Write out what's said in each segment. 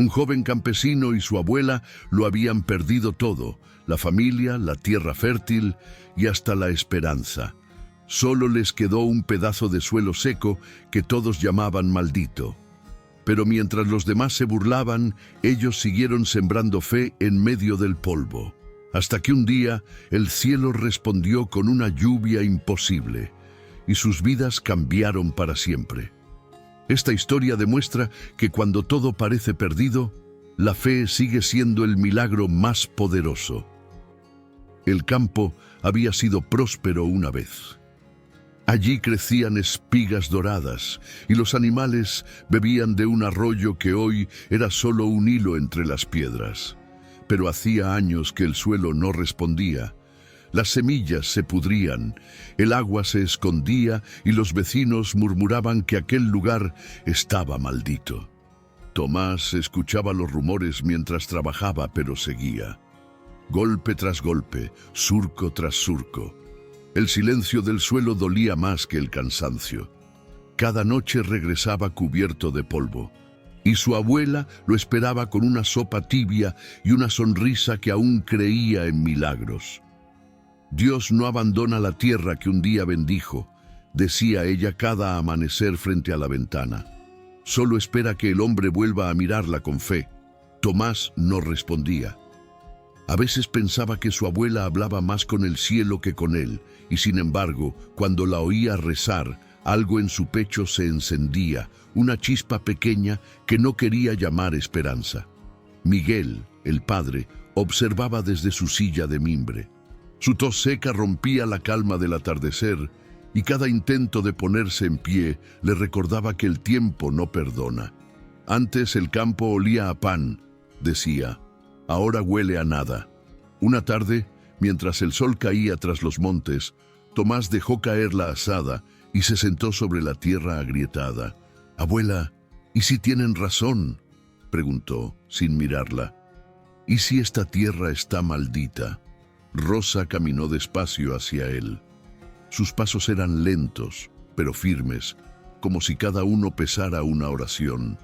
Un joven campesino y su abuela lo habían perdido todo: la familia, la tierra fértil y hasta la esperanza. Solo les quedó un pedazo de suelo seco que todos llamaban maldito. Pero mientras los demás se burlaban, ellos siguieron sembrando fe en medio del polvo. Hasta que un día el cielo respondió con una lluvia imposible, y sus vidas cambiaron para siempre. Esta historia demuestra que cuando todo parece perdido, la fe sigue siendo el milagro más poderoso. El campo había sido próspero una vez. Allí crecían espigas doradas y los animales bebían de un arroyo que hoy era solo un hilo entre las piedras. Pero hacía años que el suelo no respondía. Las semillas se pudrían, el agua se escondía y los vecinos murmuraban que aquel lugar estaba maldito. Tomás escuchaba los rumores mientras trabajaba, pero seguía. Golpe tras golpe, surco tras surco. El silencio del suelo dolía más que el cansancio. Cada noche regresaba cubierto de polvo, y su abuela lo esperaba con una sopa tibia y una sonrisa que aún creía en milagros. Dios no abandona la tierra que un día bendijo, decía ella cada amanecer frente a la ventana. Solo espera que el hombre vuelva a mirarla con fe. Tomás no respondía. A veces pensaba que su abuela hablaba más con el cielo que con él, y sin embargo, cuando la oía rezar, algo en su pecho se encendía, una chispa pequeña que no quería llamar esperanza. Miguel, el padre, observaba desde su silla de mimbre. Su tos seca rompía la calma del atardecer, y cada intento de ponerse en pie le recordaba que el tiempo no perdona. Antes el campo olía a pan, decía. Ahora huele a nada. Una tarde, mientras el sol caía tras los montes, Tomás dejó caer la azada y se sentó sobre la tierra agrietada. «Abuela, ¿y si tienen razón?», preguntó, sin mirarla. «¿Y si esta tierra está maldita?». Rosa caminó despacio hacia él. Sus pasos eran lentos, pero firmes, como si cada uno pesara una oración.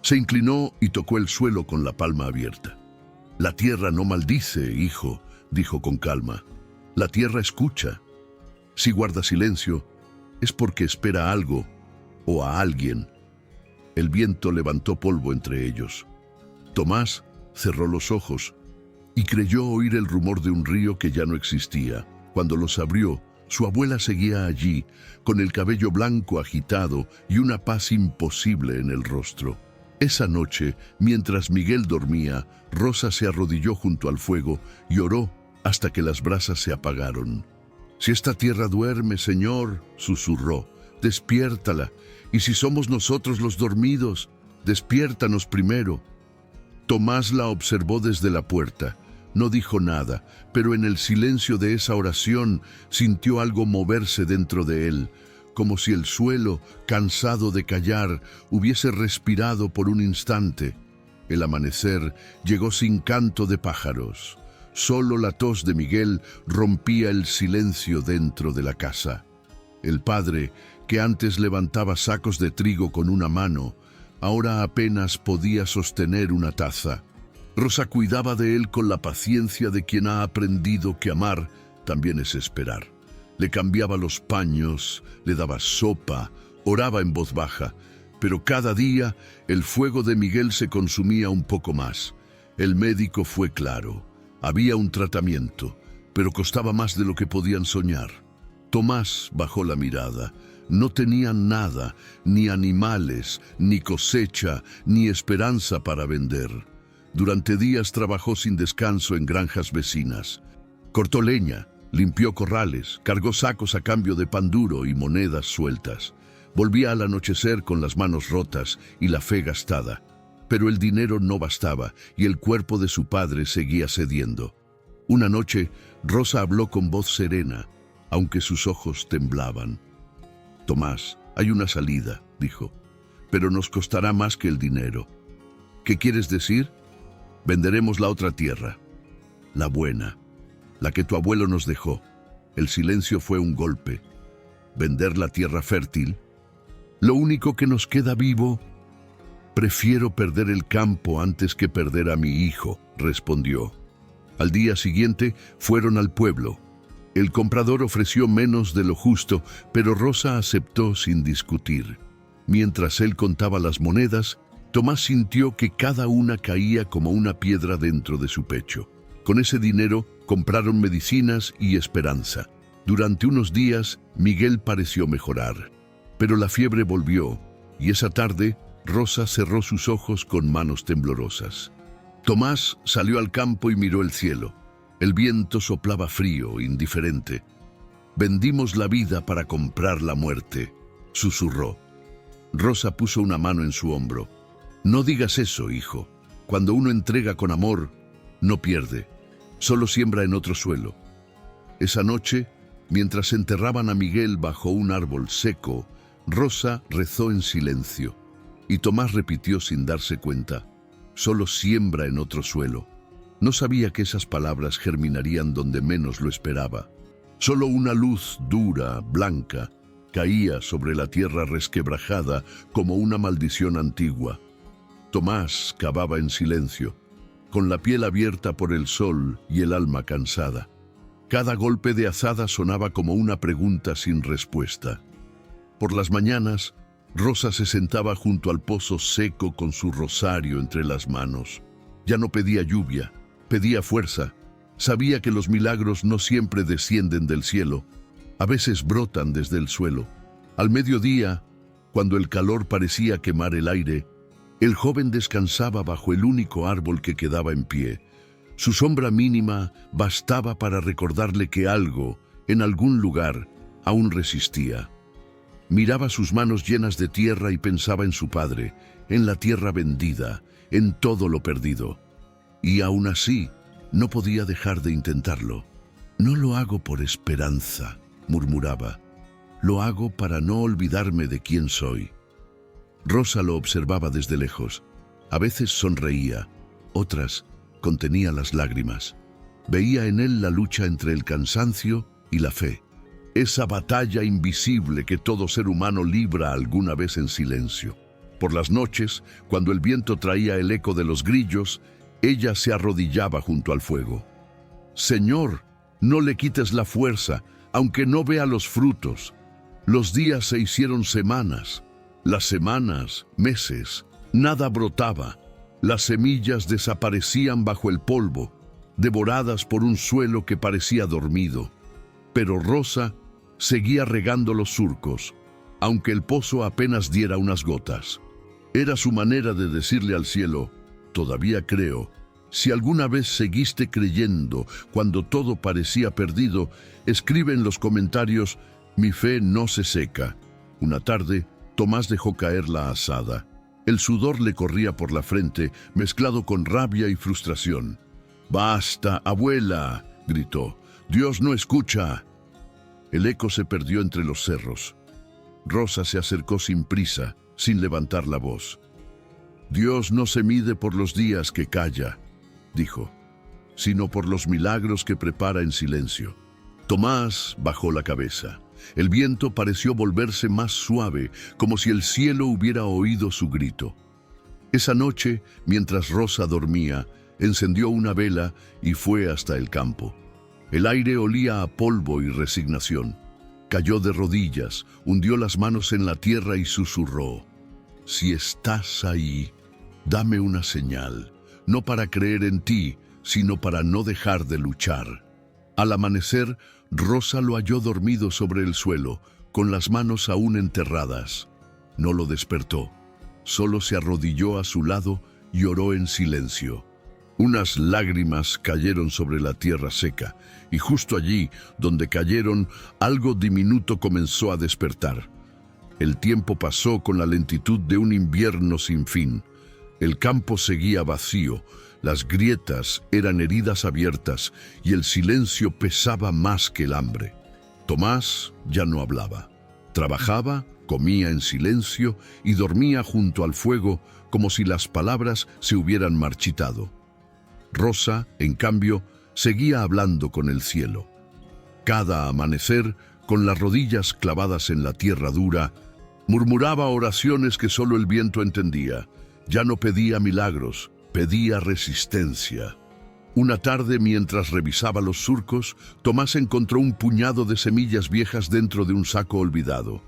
Se inclinó y tocó el suelo con la palma abierta. «La tierra no maldice, hijo», dijo con calma. «La tierra escucha. Si guarda silencio, es porque espera algo o a alguien». El viento levantó polvo entre ellos. Tomás cerró los ojos y creyó oír el rumor de un río que ya no existía. Cuando los abrió, su abuela seguía allí, con el cabello blanco agitado y una paz imposible en el rostro. Esa noche, mientras Miguel dormía, Rosa se arrodilló junto al fuego y oró hasta que las brasas se apagaron. «Si esta tierra duerme, Señor», susurró, «despiértala, y si somos nosotros los dormidos, despiértanos primero». Tomás la observó desde la puerta. No dijo nada, pero en el silencio de esa oración sintió algo moverse dentro de él, como si el suelo, cansado de callar, hubiese respirado por un instante. El amanecer llegó sin canto de pájaros. Solo la tos de Miguel rompía el silencio dentro de la casa. El padre, que antes levantaba sacos de trigo con una mano, ahora apenas podía sostener una taza. Rosa cuidaba de él con la paciencia de quien ha aprendido que amar también es esperar. Le cambiaba los paños, le daba sopa, oraba en voz baja, pero cada día el fuego de Miguel se consumía un poco más. El médico fue claro. Había un tratamiento, pero costaba más de lo que podían soñar. Tomás bajó la mirada. No tenían nada, ni animales, ni cosecha, ni esperanza para vender. Durante días trabajó sin descanso en granjas vecinas. Cortó leña, limpió corrales, cargó sacos a cambio de pan duro y monedas sueltas. Volvía al anochecer con las manos rotas y la fe gastada. Pero el dinero no bastaba y el cuerpo de su padre seguía cediendo. Una noche, Rosa habló con voz serena, aunque sus ojos temblaban. «Tomás, hay una salida», dijo, «pero nos costará más que el dinero». «¿Qué quieres decir?» «Venderemos la otra tierra, la buena, la que tu abuelo nos dejó». El silencio fue un golpe. ¿Vender la tierra fértil? ¿Lo único que nos queda vivo? Prefiero perder el campo antes que perder a mi hijo, respondió. Al día siguiente fueron al pueblo. El comprador ofreció menos de lo justo, pero Rosa aceptó sin discutir. Mientras él contaba las monedas, Tomás sintió que cada una caía como una piedra dentro de su pecho. Con ese dinero compraron medicinas y esperanza. Durante unos días, Miguel pareció mejorar. Pero la fiebre volvió, y esa tarde, Rosa cerró sus ojos con manos temblorosas. Tomás salió al campo y miró el cielo. El viento soplaba frío, indiferente. «Vendimos la vida para comprar la muerte», susurró. Rosa puso una mano en su hombro. «No digas eso, hijo. Cuando uno entrega con amor, no pierde, solo siembra en otro suelo». Esa noche, mientras enterraban a Miguel bajo un árbol seco, Rosa rezó en silencio, y Tomás repitió sin darse cuenta: «Solo siembra en otro suelo». No sabía que esas palabras germinarían donde menos lo esperaba. Solo una luz dura, blanca, caía sobre la tierra resquebrajada como una maldición antigua. Tomás cavaba en silencio, con la piel abierta por el sol y el alma cansada. Cada golpe de azada sonaba como una pregunta sin respuesta. Por las mañanas, Rosa se sentaba junto al pozo seco con su rosario entre las manos. Ya no pedía lluvia, pedía fuerza. Sabía que los milagros no siempre descienden del cielo, a veces brotan desde el suelo. Al mediodía, cuando el calor parecía quemar el aire, el joven descansaba bajo el único árbol que quedaba en pie. Su sombra mínima bastaba para recordarle que algo, en algún lugar, aún resistía. Miraba sus manos llenas de tierra y pensaba en su padre, en la tierra vendida, en todo lo perdido. Y aún así, no podía dejar de intentarlo. «No lo hago por esperanza», murmuraba. «Lo hago para no olvidarme de quién soy». Rosa lo observaba desde lejos. A veces sonreía, otras contenía las lágrimas. Veía en él la lucha entre el cansancio y la fe. Esa batalla invisible que todo ser humano libra alguna vez en silencio. Por las noches, cuando el viento traía el eco de los grillos, ella se arrodillaba junto al fuego. «Señor, no le quites la fuerza, aunque no vea los frutos». Los días se hicieron semanas, las semanas, meses. Nada brotaba. Las semillas desaparecían bajo el polvo, devoradas por un suelo que parecía dormido. Pero Rosa seguía regando los surcos, aunque el pozo apenas diera unas gotas. Era su manera de decirle al cielo: «Todavía creo. Si alguna vez seguiste creyendo cuando todo parecía perdido, escribe en los comentarios: mi fe no se seca». Una tarde, Tomás dejó caer la azada. El sudor le corría por la frente, mezclado con rabia y frustración. «¡Basta, abuela!», gritó. «Dios no escucha». El eco se perdió entre los cerros. Rosa se acercó sin prisa, sin levantar la voz. «Dios no se mide por los días que calla», dijo, «sino por los milagros que prepara en silencio». Tomás bajó la cabeza. El viento pareció volverse más suave, como si el cielo hubiera oído su grito. Esa noche, mientras Rosa dormía, encendió una vela y fue hasta el campo. El aire olía a polvo y resignación. Cayó de rodillas, hundió las manos en la tierra y susurró: «Si estás ahí, dame una señal, no para creer en ti, sino para no dejar de luchar». Al amanecer, Rosa lo halló dormido sobre el suelo, con las manos aún enterradas. No lo despertó, solo se arrodilló a su lado y oró en silencio. Unas lágrimas cayeron sobre la tierra seca, y justo allí, donde cayeron, algo diminuto comenzó a despertar. El tiempo pasó con la lentitud de un invierno sin fin. El campo seguía vacío, las grietas eran heridas abiertas y el silencio pesaba más que el hambre. Tomás ya no hablaba. Trabajaba, comía en silencio y dormía junto al fuego como si las palabras se hubieran marchitado. Rosa, en cambio, seguía hablando con el cielo. Cada amanecer, con las rodillas clavadas en la tierra dura, murmuraba oraciones que solo el viento entendía, Ya no pedía milagros, pedía resistencia. Una tarde, mientras revisaba los surcos, Tomás encontró un puñado de semillas viejas dentro de un saco olvidado.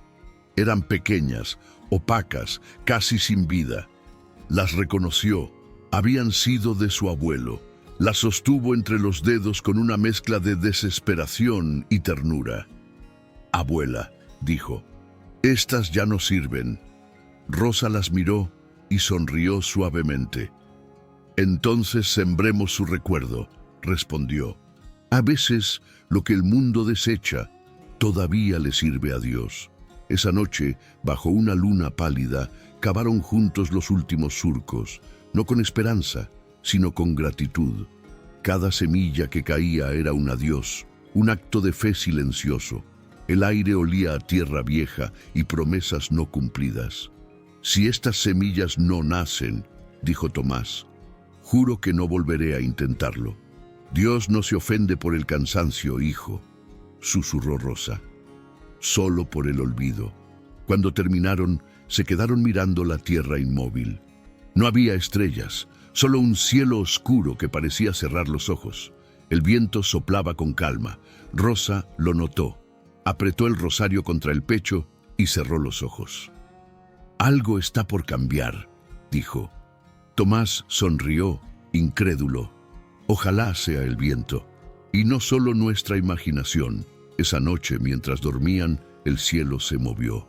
Eran pequeñas, opacas, casi sin vida. Las reconoció. Habían sido de su abuelo. Las sostuvo entre los dedos con una mezcla de desesperación y ternura. «Abuela», dijo, «estas ya no sirven». Rosa las miró y sonrió suavemente. «Entonces sembremos su recuerdo», respondió. «A veces lo que el mundo desecha todavía le sirve a Dios». Esa noche, bajo una luna pálida, cavaron juntos los últimos surcos, no con esperanza, sino con gratitud. Cada semilla que caía era un adiós, un acto de fe silencioso. El aire olía a tierra vieja y promesas no cumplidas. «Si estas semillas no nacen», dijo Tomás, «juro que no volveré a intentarlo». «Dios no se ofende por el cansancio, hijo», susurró Rosa, «solo por el olvido». Cuando terminaron, se quedaron mirando la tierra inmóvil. No había estrellas, solo un cielo oscuro que parecía cerrar los ojos. El viento soplaba con calma. Rosa lo notó. Apretó el rosario contra el pecho y cerró los ojos. «Algo está por cambiar», dijo. Tomás sonrió, incrédulo. «Ojalá sea el viento, y no solo nuestra imaginación». Esa noche, mientras dormían, el cielo se movió.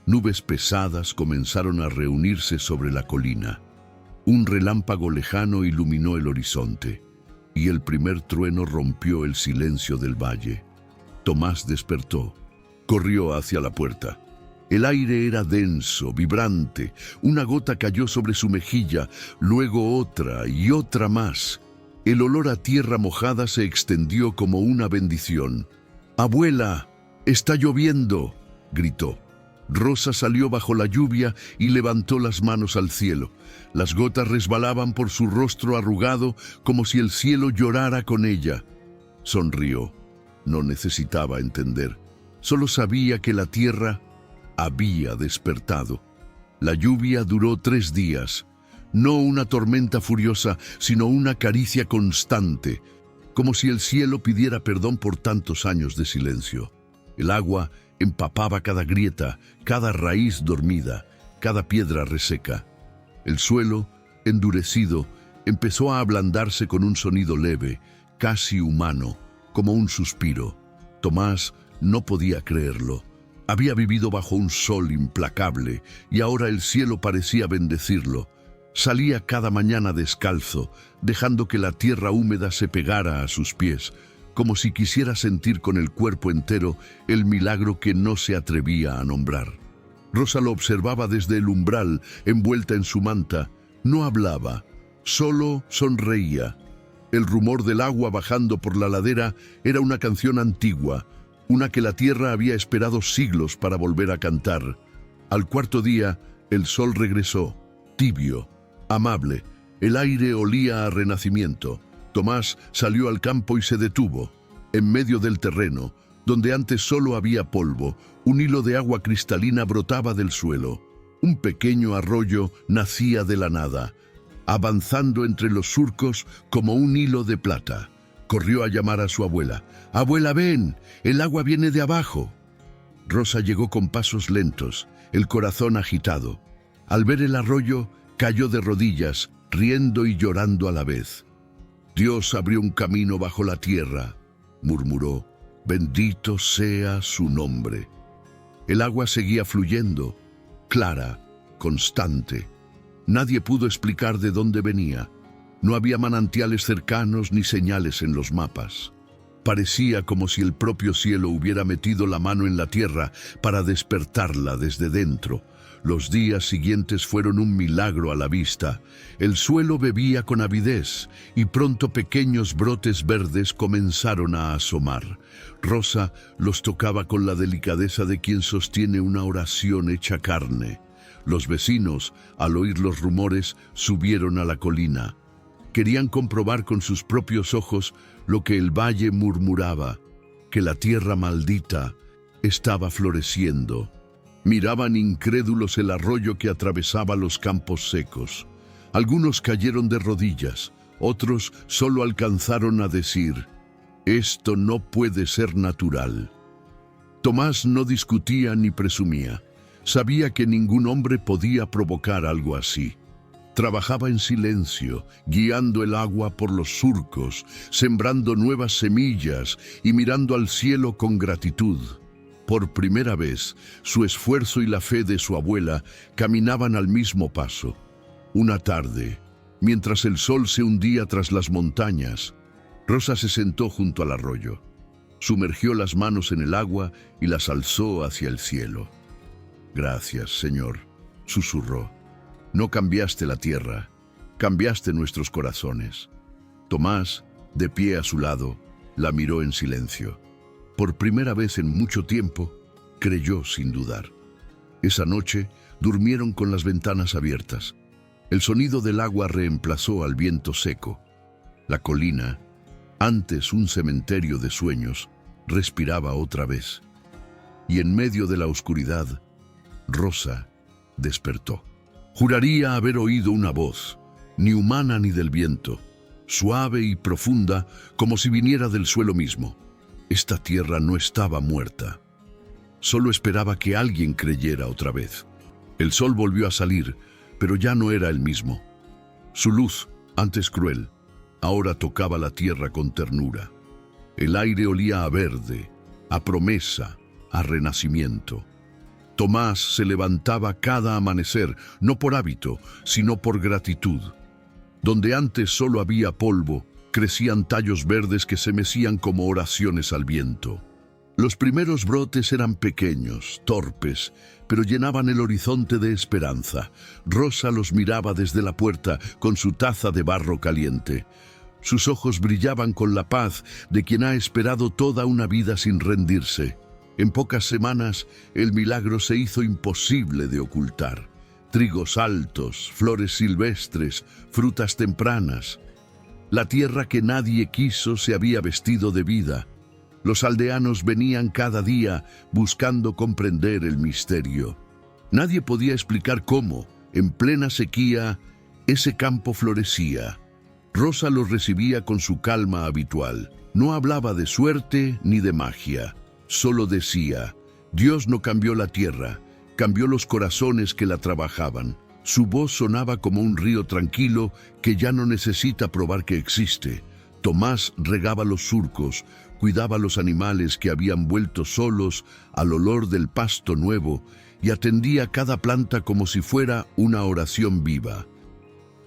Nubes pesadas comenzaron a reunirse sobre la colina. Un relámpago lejano iluminó el horizonte, y el primer trueno rompió el silencio del valle. Tomás despertó. Corrió hacia la puerta. El aire era denso, vibrante. Una gota cayó sobre su mejilla, luego otra y otra más. El olor a tierra mojada se extendió como una bendición. «Abuela, está lloviendo», gritó. Rosa salió bajo la lluvia y levantó las manos al cielo. Las gotas resbalaban por su rostro arrugado como si el cielo llorara con ella. Sonrió. No necesitaba entender. Solo sabía que la tierra había despertado. La lluvia duró 3 días. No una tormenta furiosa, sino una caricia constante, como si el cielo pidiera perdón por tantos años de silencio. El agua empapaba cada grieta, cada raíz dormida, cada piedra reseca. El suelo, endurecido, empezó a ablandarse con un sonido leve, casi humano, como un suspiro. Tomás no podía creerlo. Había vivido bajo un sol implacable y ahora el cielo parecía bendecirlo. Salía cada mañana descalzo, dejando que la tierra húmeda se pegara a sus pies, como si quisiera sentir con el cuerpo entero el milagro que no se atrevía a nombrar. Rosa lo observaba desde el umbral, envuelta en su manta. No hablaba, solo sonreía. El rumor del agua bajando por la ladera era una canción antigua, una que la tierra había esperado siglos para volver a cantar. Al 4.º día, el sol regresó, tibio, amable. El aire olía a renacimiento. Tomás salió al campo y se detuvo. En medio del terreno, donde antes solo había polvo, un hilo de agua cristalina brotaba del suelo. Un pequeño arroyo nacía de la nada, avanzando entre los surcos como un hilo de plata. Corrió a llamar a su abuela. «Abuela, ven, el agua viene de abajo». Rosa llegó con pasos lentos, el corazón agitado. Al ver el arroyo, cayó de rodillas, riendo y llorando a la vez. «Dios abrió un camino bajo la tierra», murmuró. «Bendito sea su nombre». El agua seguía fluyendo, clara, constante. Nadie pudo explicar de dónde venía. No había manantiales cercanos ni señales en los mapas. Parecía como si el propio cielo hubiera metido la mano en la tierra para despertarla desde dentro. Los días siguientes fueron un milagro a la vista. El suelo bebía con avidez y pronto pequeños brotes verdes comenzaron a asomar. Rosa los tocaba con la delicadeza de quien sostiene una oración hecha carne. Los vecinos, al oír los rumores, subieron a la colina. Querían comprobar con sus propios ojos lo que el valle murmuraba, que la tierra maldita estaba floreciendo. Miraban incrédulos el arroyo que atravesaba los campos secos. Algunos cayeron de rodillas, otros solo alcanzaron a decir: «Esto no puede ser natural». Tomás no discutía ni presumía. Sabía que ningún hombre podía provocar algo así. Trabajaba en silencio, guiando el agua por los surcos, sembrando nuevas semillas y mirando al cielo con gratitud. Por primera vez, su esfuerzo y la fe de su abuela caminaban al mismo paso. Una tarde, mientras el sol se hundía tras las montañas, Rosa se sentó junto al arroyo. Sumergió las manos en el agua y las alzó hacia el cielo. «Gracias, Señor», susurró. «No cambiaste la tierra, cambiaste nuestros corazones». Tomás, de pie a su lado, la miró en silencio. Por primera vez en mucho tiempo, creyó sin dudar. Esa noche durmieron con las ventanas abiertas. El sonido del agua reemplazó al viento seco. La colina, antes un cementerio de sueños, respiraba otra vez. Y en medio de la oscuridad, Rosa despertó. Juraría haber oído una voz, ni humana ni del viento, suave y profunda, como si viniera del suelo mismo. Esta tierra no estaba muerta. Solo esperaba que alguien creyera otra vez. El sol volvió a salir, pero ya no era el mismo. Su luz, antes cruel, ahora tocaba la tierra con ternura. El aire olía a verde, a promesa, a renacimiento. Tomás se levantaba cada amanecer, no por hábito, sino por gratitud. Donde antes solo había polvo, crecían tallos verdes que se mecían como oraciones al viento. Los primeros brotes eran pequeños, torpes, pero llenaban el horizonte de esperanza. Rosa los miraba desde la puerta con su taza de barro caliente. Sus ojos brillaban con la paz de quien ha esperado toda una vida sin rendirse. En pocas semanas, el milagro se hizo imposible de ocultar. Trigos altos, flores silvestres, frutas tempranas. La tierra que nadie quiso se había vestido de vida. Los aldeanos venían cada día buscando comprender el misterio. Nadie podía explicar cómo, en plena sequía, ese campo florecía. Rosa los recibía con su calma habitual. No hablaba de suerte ni de magia. Solo decía: Dios no cambió la tierra, cambió los corazones que la trabajaban. Su voz sonaba como un río tranquilo que ya no necesita probar que existe. Tomás regaba los surcos, cuidaba los animales que habían vuelto solos al olor del pasto nuevo y atendía cada planta como si fuera una oración viva.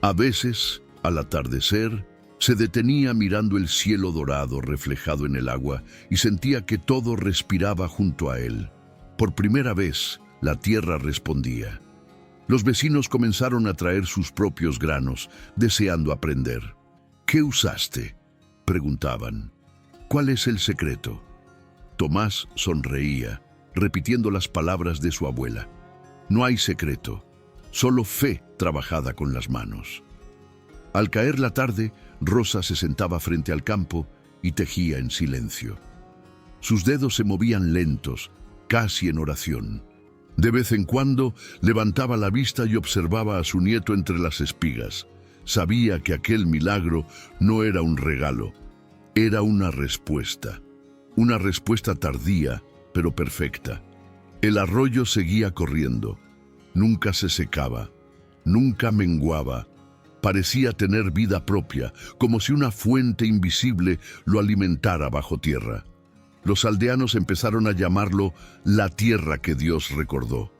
A veces, al atardecer, se detenía mirando el cielo dorado reflejado en el agua y sentía que todo respiraba junto a él. Por primera vez, la tierra respondía. Los vecinos comenzaron a traer sus propios granos, deseando aprender. «¿Qué usaste?», preguntaban. «¿Cuál es el secreto?». Tomás sonreía, repitiendo las palabras de su abuela. «No hay secreto, solo fe trabajada con las manos». Al caer la tarde, Rosa se sentaba frente al campo y tejía en silencio. Sus dedos se movían lentos, casi en oración. De vez en cuando levantaba la vista y observaba a su nieto entre las espigas. Sabía que aquel milagro no era un regalo, era una respuesta tardía, pero perfecta. El arroyo seguía corriendo, nunca se secaba, nunca menguaba. Parecía tener vida propia, como si una fuente invisible lo alimentara bajo tierra. Los aldeanos empezaron a llamarlo la tierra que Dios recordó.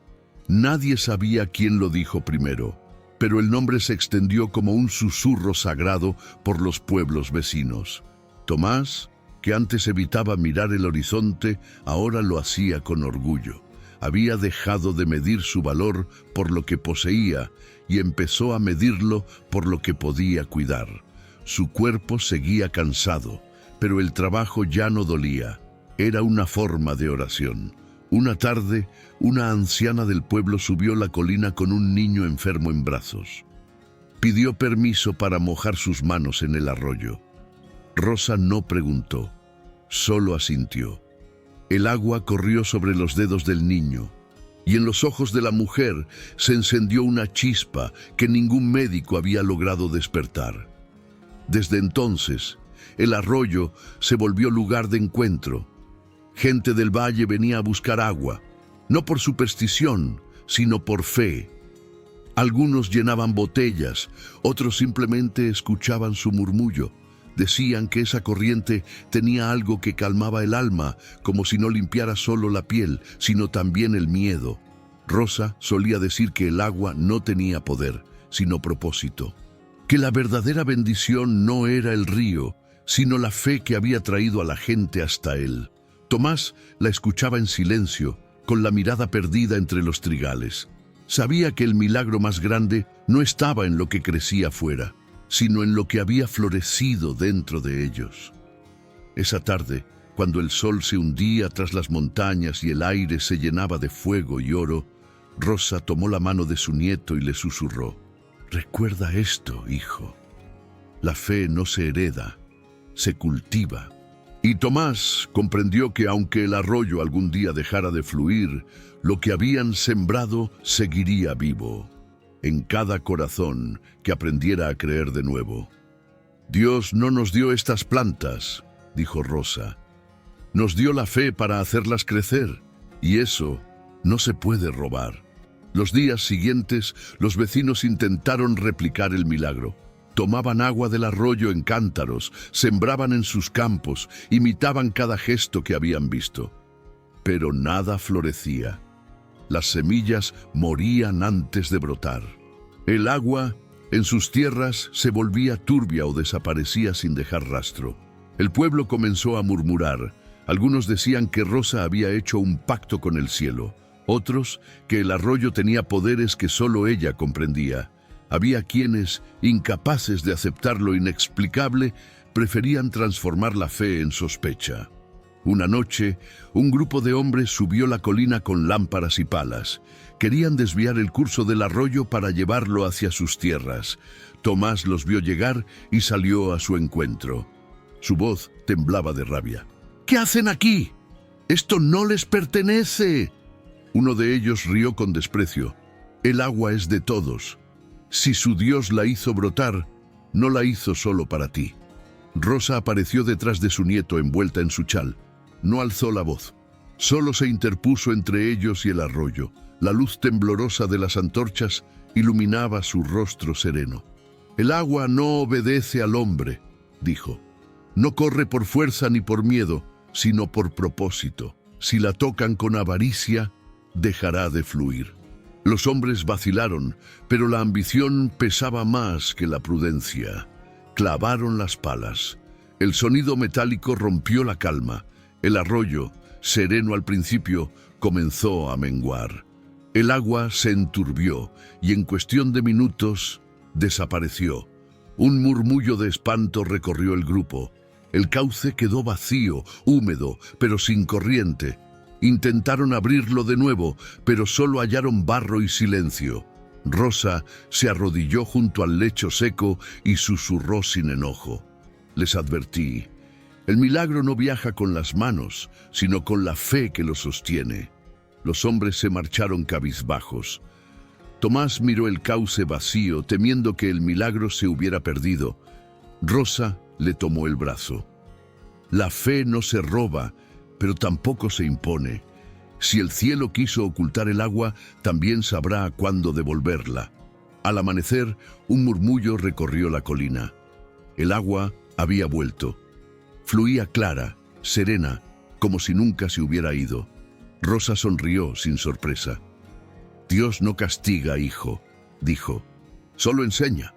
Nadie sabía quién lo dijo primero, pero el nombre se extendió como un susurro sagrado por los pueblos vecinos. Tomás, que antes evitaba mirar el horizonte, ahora lo hacía con orgullo. Había dejado de medir su valor por lo que poseía y empezó a medirlo por lo que podía cuidar. Su cuerpo seguía cansado, pero el trabajo ya no dolía. Era una forma de oración. Una tarde, una anciana del pueblo subió la colina con un niño enfermo en brazos. Pidió permiso para mojar sus manos en el arroyo. Rosa no preguntó, solo asintió. El agua corrió sobre los dedos del niño. y en los ojos de la mujer se encendió una chispa que ningún médico había logrado despertar. Desde entonces, el arroyo se volvió lugar de encuentro. Gente del valle venía a buscar agua, no por superstición, sino por fe. Algunos llenaban botellas, otros simplemente escuchaban su murmullo. Decían que esa corriente tenía algo que calmaba el alma, como si no limpiara solo la piel, sino también el miedo. Rosa solía decir que el agua no tenía poder, sino propósito. Que la verdadera bendición no era el río, sino la fe que había traído a la gente hasta él. Tomás la escuchaba en silencio, con la mirada perdida entre los trigales. Sabía que el milagro más grande no estaba en lo que crecía afuera, sino en lo que había florecido dentro de ellos. Esa tarde, cuando el sol se hundía tras las montañas y el aire se llenaba de fuego y oro, Rosa tomó la mano de su nieto y le susurró: «Recuerda esto, hijo. La fe no se hereda, se cultiva». Y Tomás comprendió que aunque el arroyo algún día dejara de fluir, lo que habían sembrado seguiría vivo en cada corazón que aprendiera a creer de nuevo. «Dios no nos dio estas plantas», dijo Rosa. «Nos dio la fe para hacerlas crecer, y eso no se puede robar». Los días siguientes, los vecinos intentaron replicar el milagro. Tomaban agua del arroyo en cántaros, sembraban en sus campos, imitaban cada gesto que habían visto. Pero nada florecía. Las semillas morían antes de brotar. El agua en sus tierras se volvía turbia o desaparecía sin dejar rastro. El pueblo comenzó a murmurar. Algunos decían que Rosa había hecho un pacto con el cielo. Otros, que el arroyo tenía poderes que solo ella comprendía. Había quienes, incapaces de aceptar lo inexplicable, preferían transformar la fe en sospecha. Una noche, un grupo de hombres subió la colina con lámparas y palas. Querían desviar el curso del arroyo para llevarlo hacia sus tierras. Tomás los vio llegar y salió a su encuentro. Su voz temblaba de rabia. «¿Qué hacen aquí? ¡Esto no les pertenece!». Uno de ellos rió con desprecio. «El agua es de todos. Si su Dios la hizo brotar, no la hizo solo para ti». Rosa apareció detrás de su nieto envuelta en su chal. No alzó la voz. Solo se interpuso entre ellos y el arroyo. La luz temblorosa de las antorchas iluminaba su rostro sereno. «El agua no obedece al hombre», dijo. «No corre por fuerza ni por miedo, sino por propósito. Si la tocan con avaricia, dejará de fluir». Los hombres vacilaron, pero la ambición pesaba más que la prudencia. Clavaron las palas. El sonido metálico rompió la calma. El arroyo, sereno al principio, comenzó a menguar. El agua se enturbió y en cuestión de minutos desapareció. Un murmullo de espanto recorrió el grupo. El cauce quedó vacío, húmedo, pero sin corriente. Intentaron abrirlo de nuevo, pero solo hallaron barro y silencio. Rosa se arrodilló junto al lecho seco y susurró sin enojo: «Les advertí, el milagro no viaja con las manos, sino con la fe que lo sostiene». Los hombres se marcharon cabizbajos. Tomás miró el cauce vacío, temiendo que el milagro se hubiera perdido. Rosa le tomó el brazo. «La fe no se roba, pero tampoco se impone. Si el cielo quiso ocultar el agua, también sabrá cuándo devolverla». Al amanecer, un murmullo recorrió la colina. El agua había vuelto. Fluía clara, serena, como si nunca se hubiera ido. Rosa sonrió sin sorpresa. «Dios no castiga, hijo», dijo. «Solo enseña».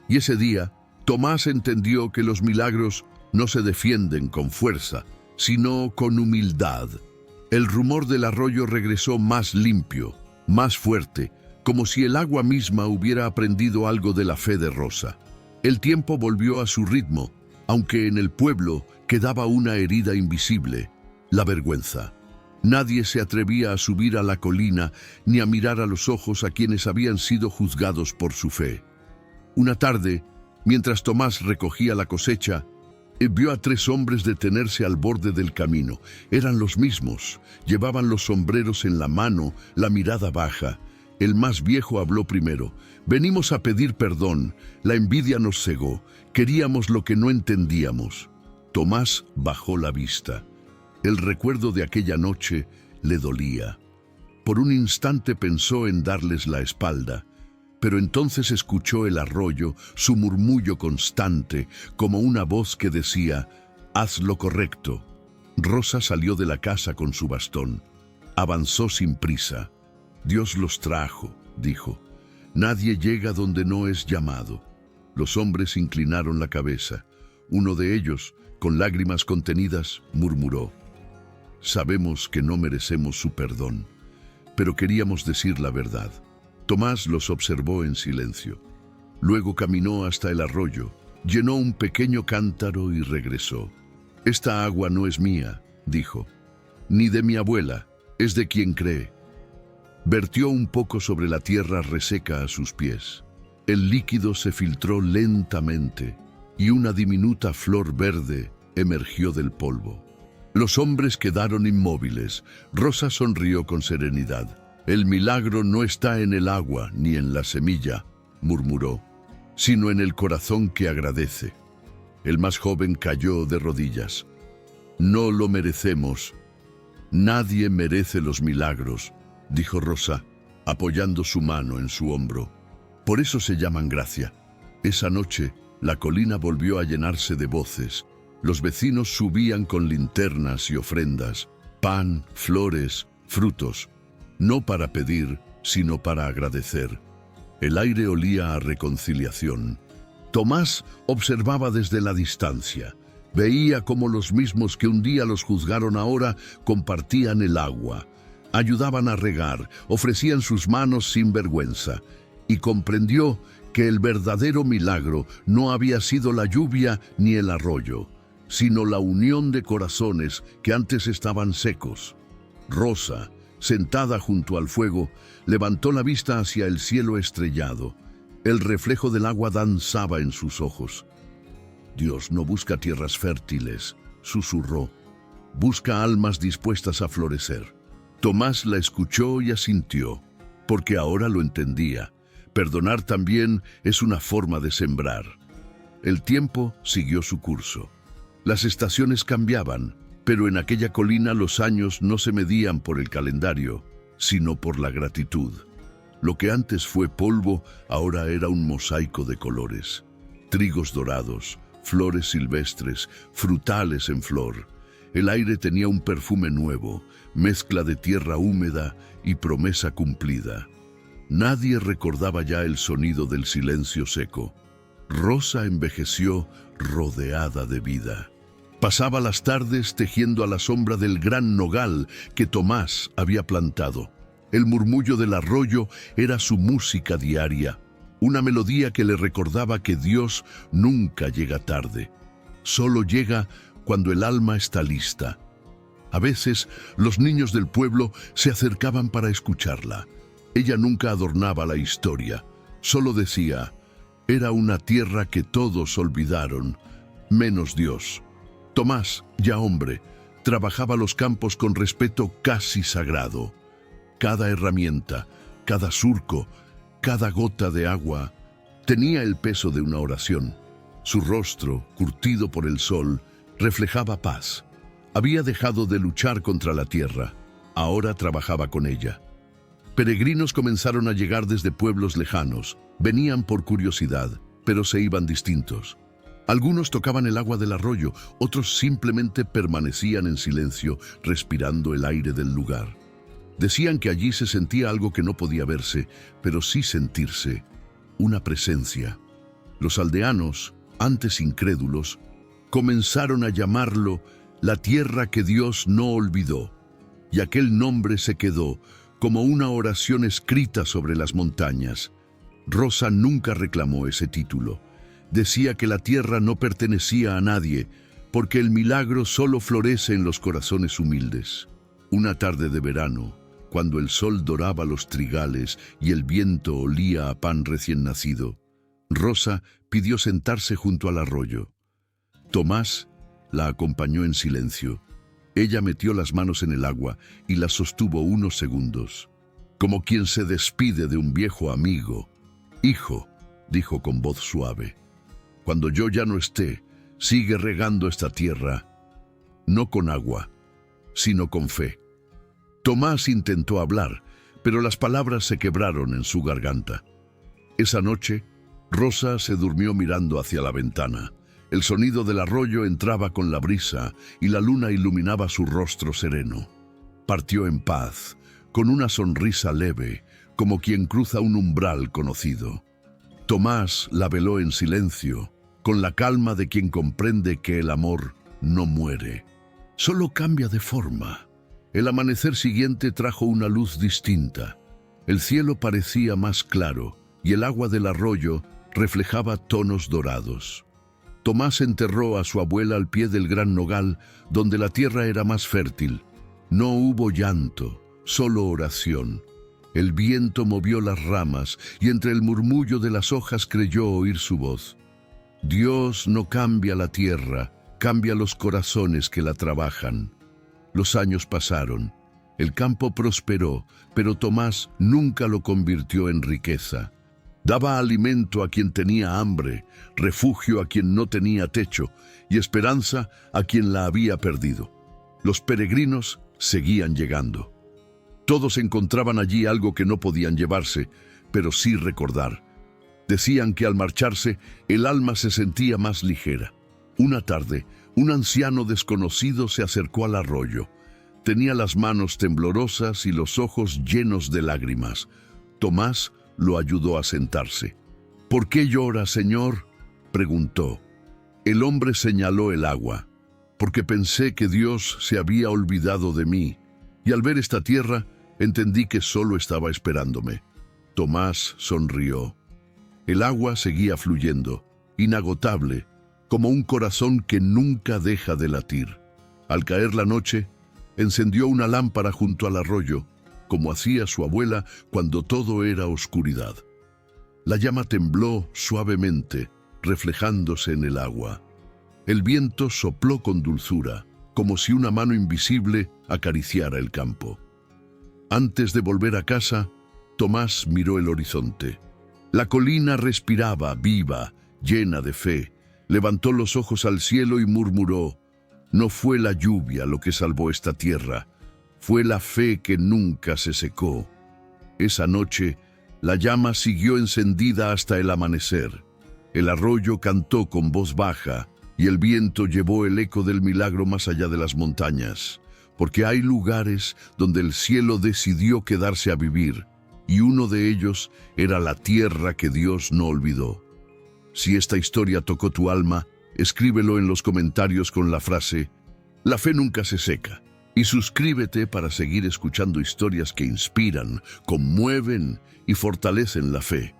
Y ese día, Tomás entendió que los milagros no se defienden con fuerza, sino con humildad. El rumor del arroyo regresó más limpio, más fuerte, como si el agua misma hubiera aprendido algo de la fe de Rosa. El tiempo volvió a su ritmo, aunque en el pueblo quedaba una herida invisible: la vergüenza. Nadie se atrevía a subir a la colina ni a mirar a los ojos a quienes habían sido juzgados por su fe. Una tarde, mientras Tomás recogía la cosecha, Vio a 3 hombres detenerse al borde del camino. Eran los mismos. Llevaban los sombreros en la mano, la mirada baja. El más viejo habló primero. Venimos a pedir perdón. La envidia nos cegó. Queríamos lo que no entendíamos. Tomás bajó la vista. El recuerdo de aquella noche le dolía. Por un instante pensó en darles la espalda, pero entonces escuchó el arroyo, su murmullo constante, como una voz que decía: «Haz lo correcto». Rosa salió de la casa con su bastón. Avanzó sin prisa. «Dios los trajo», dijo. «Nadie llega donde no es llamado». Los hombres inclinaron la cabeza. Uno de ellos, con lágrimas contenidas, murmuró: «Sabemos que no merecemos su perdón, pero queríamos decir la verdad». Tomás los observó en silencio. Luego caminó hasta el arroyo, llenó un pequeño cántaro y regresó. «Esta agua no es mía», dijo, «ni de mi abuela, es de quien cree». Vertió un poco sobre la tierra reseca a sus pies. El líquido se filtró lentamente y una diminuta flor verde emergió del polvo. Los hombres quedaron inmóviles. Rosa sonrió con serenidad. «El milagro no está en el agua ni en la semilla», murmuró, «sino en el corazón que agradece». El más joven cayó de rodillas. «No lo merecemos. Nadie merece los milagros», dijo Rosa, apoyando su mano en su hombro. «Por eso se llaman gracia». Esa noche, la colina volvió a llenarse de voces. Los vecinos subían con linternas y ofrendas, pan, flores, frutos. No para pedir, sino para agradecer. El aire olía a reconciliación. Tomás observaba desde la distancia. Veía cómo los mismos que un día los juzgaron ahora compartían el agua, ayudaban a regar, ofrecían sus manos sin vergüenza, y comprendió que el verdadero milagro no había sido la lluvia ni el arroyo, sino la unión de corazones que antes estaban secos. Rosa, sentada junto al fuego, levantó la vista hacia el cielo estrellado. El reflejo del agua danzaba en sus ojos. «Dios no busca tierras fértiles», susurró. «Busca almas dispuestas a florecer». Tomás la escuchó y asintió, porque ahora lo entendía. Perdonar también es una forma de sembrar. El tiempo siguió su curso. Las estaciones cambiaban, pero en aquella colina los años no se medían por el calendario, sino por la gratitud. Lo que antes fue polvo, ahora era un mosaico de colores. Trigos dorados, flores silvestres, frutales en flor. El aire tenía un perfume nuevo, mezcla de tierra húmeda y promesa cumplida. Nadie recordaba ya el sonido del silencio seco. Rosa envejeció rodeada de vida. Pasaba las tardes tejiendo a la sombra del gran nogal que Tomás había plantado. El murmullo del arroyo era su música diaria, una melodía que le recordaba que Dios nunca llega tarde. Solo llega cuando el alma está lista. A veces, los niños del pueblo se acercaban para escucharla. Ella nunca adornaba la historia, solo decía: «Era una tierra que todos olvidaron, menos Dios». Tomás, ya hombre, trabajaba los campos con respeto casi sagrado. Cada herramienta, cada surco, cada gota de agua tenía el peso de una oración. Su rostro, curtido por el sol, reflejaba paz. Había dejado de luchar contra la tierra, ahora trabajaba con ella. Peregrinos comenzaron a llegar desde pueblos lejanos. Venían por curiosidad, pero se iban distintos. Algunos tocaban el agua del arroyo, otros simplemente permanecían en silencio, respirando el aire del lugar. Decían que allí se sentía algo que no podía verse, pero sí sentirse, una presencia. Los aldeanos, antes incrédulos, comenzaron a llamarlo la tierra que Dios no olvidó, y aquel nombre se quedó como una oración escrita sobre las montañas. Rosa nunca reclamó ese título. Decía que la tierra no pertenecía a nadie, porque el milagro solo florece en los corazones humildes. Una tarde de verano, cuando el sol doraba los trigales y el viento olía a pan recién nacido, Rosa pidió sentarse junto al arroyo. Tomás la acompañó en silencio. Ella metió las manos en el agua y las sostuvo unos segundos, como quien se despide de un viejo amigo. «Hijo», dijo con voz suave, «cuando yo ya no esté, sigue regando esta tierra, no con agua, sino con fe». Tomás intentó hablar, pero las palabras se quebraron en su garganta. Esa noche, Rosa se durmió mirando hacia la ventana. El sonido del arroyo entraba con la brisa y la luna iluminaba su rostro sereno. Partió en paz, con una sonrisa leve, como quien cruza un umbral conocido. Tomás la veló en silencio, con la calma de quien comprende que el amor no muere, solo cambia de forma. El amanecer siguiente trajo una luz distinta. El cielo parecía más claro y el agua del arroyo reflejaba tonos dorados. Tomás enterró a su abuela al pie del gran nogal, donde la tierra era más fértil. No hubo llanto, solo oración. El viento movió las ramas y entre el murmullo de las hojas creyó oír su voz. Dios no cambia la tierra, cambia los corazones que la trabajan. Los años pasaron, el campo prosperó, pero Tomás nunca lo convirtió en riqueza. Daba alimento a quien tenía hambre, refugio a quien no tenía techo y esperanza a quien la había perdido. Los peregrinos seguían llegando. Todos encontraban allí algo que no podían llevarse, pero sí recordar. Decían que al marcharse, el alma se sentía más ligera. Una tarde, un anciano desconocido se acercó al arroyo. Tenía las manos temblorosas y los ojos llenos de lágrimas. Tomás lo ayudó a sentarse. «¿Por qué llora, señor?», preguntó. El hombre señaló el agua. «Porque pensé que Dios se había olvidado de mí, y al ver esta tierra, entendí que solo estaba esperándome». Tomás sonrió. El agua seguía fluyendo, inagotable, como un corazón que nunca deja de latir. Al caer la noche, encendió una lámpara junto al arroyo, como hacía su abuela cuando todo era oscuridad. La llama tembló suavemente, reflejándose en el agua. El viento sopló con dulzura, como si una mano invisible acariciara el campo. Antes de volver a casa, Tomás miró el horizonte. La colina respiraba viva, llena de fe. Levantó los ojos al cielo y murmuró: «No fue la lluvia lo que salvó esta tierra, fue la fe que nunca se secó». Esa noche, la llama siguió encendida hasta el amanecer. El arroyo cantó con voz baja y el viento llevó el eco del milagro más allá de las montañas, porque hay lugares donde el cielo decidió quedarse a vivir, y uno de ellos era la tierra que Dios no olvidó. Si esta historia tocó tu alma, escríbelo en los comentarios con la frase «La fe nunca se seca». Y suscríbete para seguir escuchando historias que inspiran, conmueven y fortalecen la fe.